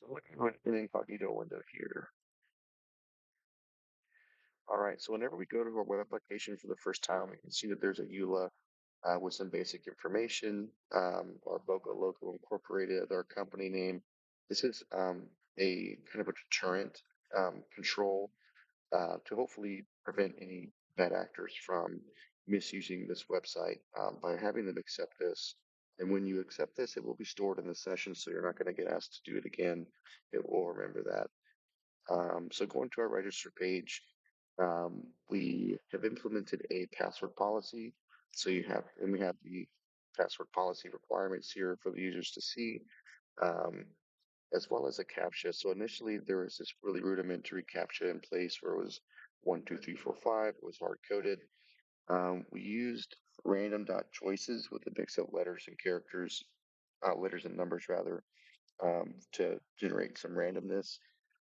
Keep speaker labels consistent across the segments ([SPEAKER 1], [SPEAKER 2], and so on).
[SPEAKER 1] So looking at an incognito window here. All right, so whenever we go to our web application for the first time, we can see that there's a EULA with some basic information, our BokoLoko Incorporated, our company name. This is a kind of a deterrent control to hopefully prevent any bad actors from misusing this website by having them accept this. And when you accept this, it will be stored in the session, so you're not going to get asked to do it again. It will remember that. So going to our register page, we have implemented a password policy. So we have the password policy requirements here for the users to see, um, as well as a CAPTCHA. So initially there was this really rudimentary CAPTCHA in place where it was 12345. It was hard coded. We used random dot choices with a mix of letters and characters, letters and numbers rather, to generate some randomness.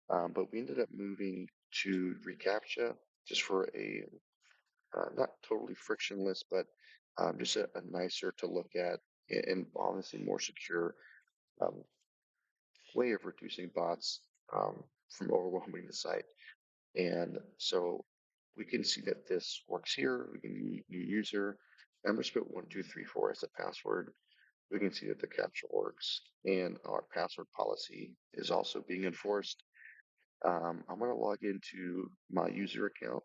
[SPEAKER 1] But we ended up moving to reCAPTCHA just for a not totally frictionless, but just a nicer to look at and honestly more secure um, way of reducing bots from overwhelming the site. And so we can see that this works here. We can new user. I'm just put 1234 as the password. We can see that the capture works and our password policy is also being enforced. I'm going to log into my user account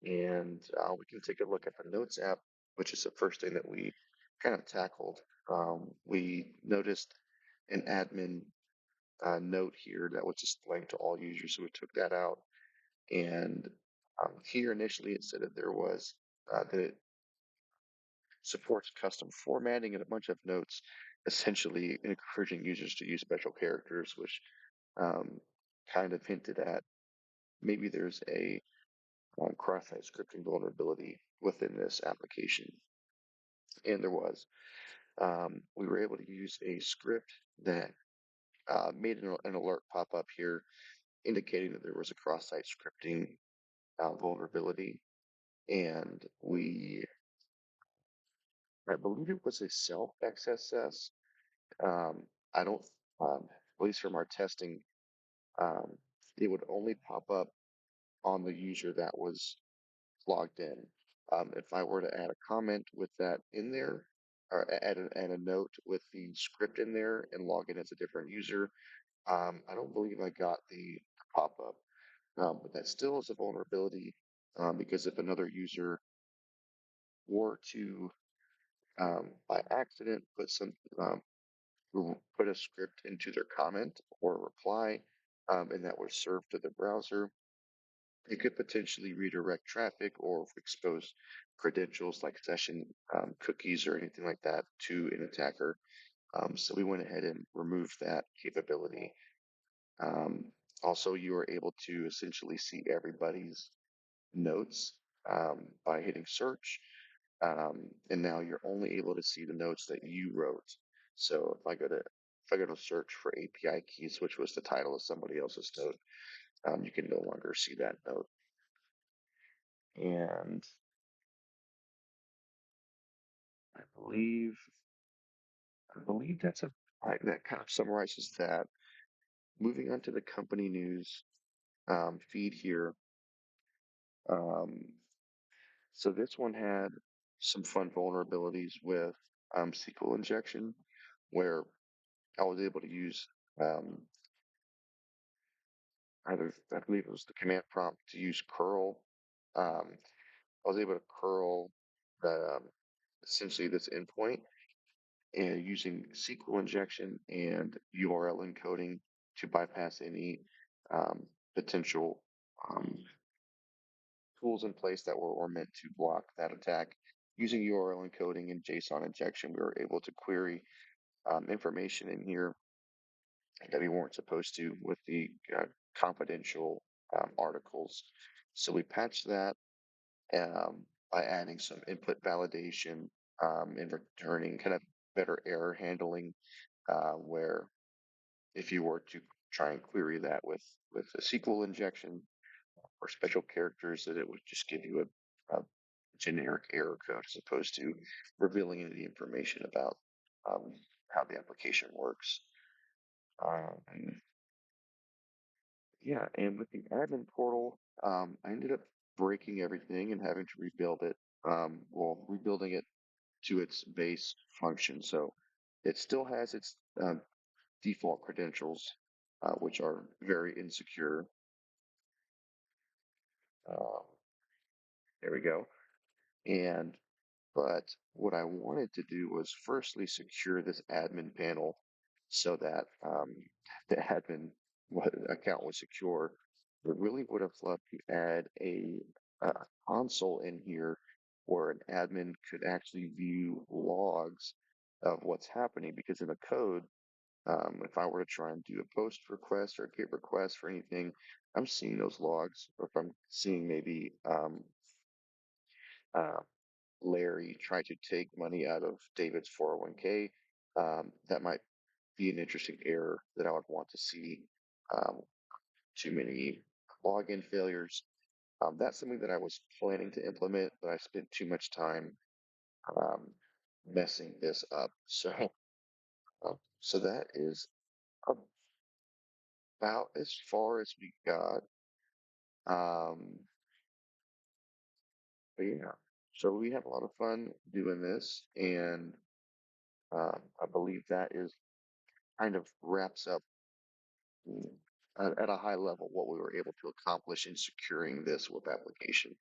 [SPEAKER 1] and we can take a look at the Notes app, which is the first thing that we kind of tackled. We noticed an admin note here that was displaying to all users, so we took that out. And here initially it said that that it supports custom formatting and a bunch of notes, essentially encouraging users to use special characters, which um, kind of hinted at maybe there's a cross-site scripting vulnerability within this application. And there was. We were able to use a script that made an alert pop up here indicating that there was a cross-site scripting vulnerability. And I believe it was a self XSS. I don't, at least from our testing, um, it would only pop up on the user that was logged in. If I were to add a comment with that in there, or add a note with the script in there and log in as a different user, I don't believe I got the pop up. But that still is a vulnerability because if another user were to, by accident, put a script into their comment or reply, and that was served to the browser, it could potentially redirect traffic or expose credentials like session cookies or anything like that to an attacker. So we went ahead and removed that capability. Um, Also, you are able to essentially see everybody's notes by hitting search. And now you're only able to see the notes that you wrote. So if I go to search for API keys, which was the title of somebody else's note, you can no longer see that note. And I believe that kind of summarizes that. Moving on to the company news feed here. Um, so this one had some fun vulnerabilities with SQL injection, where I was able to use I believe it was the command prompt to use curl. Um, I was able to curl the essentially this endpoint and using SQL injection and URL encoding to bypass any um, potential um, tools in place that were meant to block that attack. Using URL encoding and JSON injection, we were able to query information in here that we weren't supposed to with the confidential articles. So we patched that by adding some input validation and returning kind of better error handling, where if you were to try and query that with a SQL injection or special characters, that it would just give you a generic error code as opposed to revealing any information about um, how the application works. And yeah, and with the admin portal, I ended up breaking everything and having to rebuild it. Well, rebuilding it to its base function. So it still has its default credentials, which are very insecure. Um, there we go. And but what I wanted to do was firstly secure this admin panel so that the admin account was secure. It really would have loved to add a console in here where an admin could actually view logs of what's happening because in the code, if I were to try and do a post request or a get request for anything, I'm seeing those logs. Or if I'm seeing maybe uh, Larry try to take money out of David's 401k, that might be an interesting error that I would want to see. Um, too many login failures. That's something that I was planning to implement, but I spent too much time um, messing this up. So that is about as far as we got. Um, but yeah, so we had a lot of fun doing this, and I believe that is kind of wraps up at a high level what we were able to accomplish in securing this web application.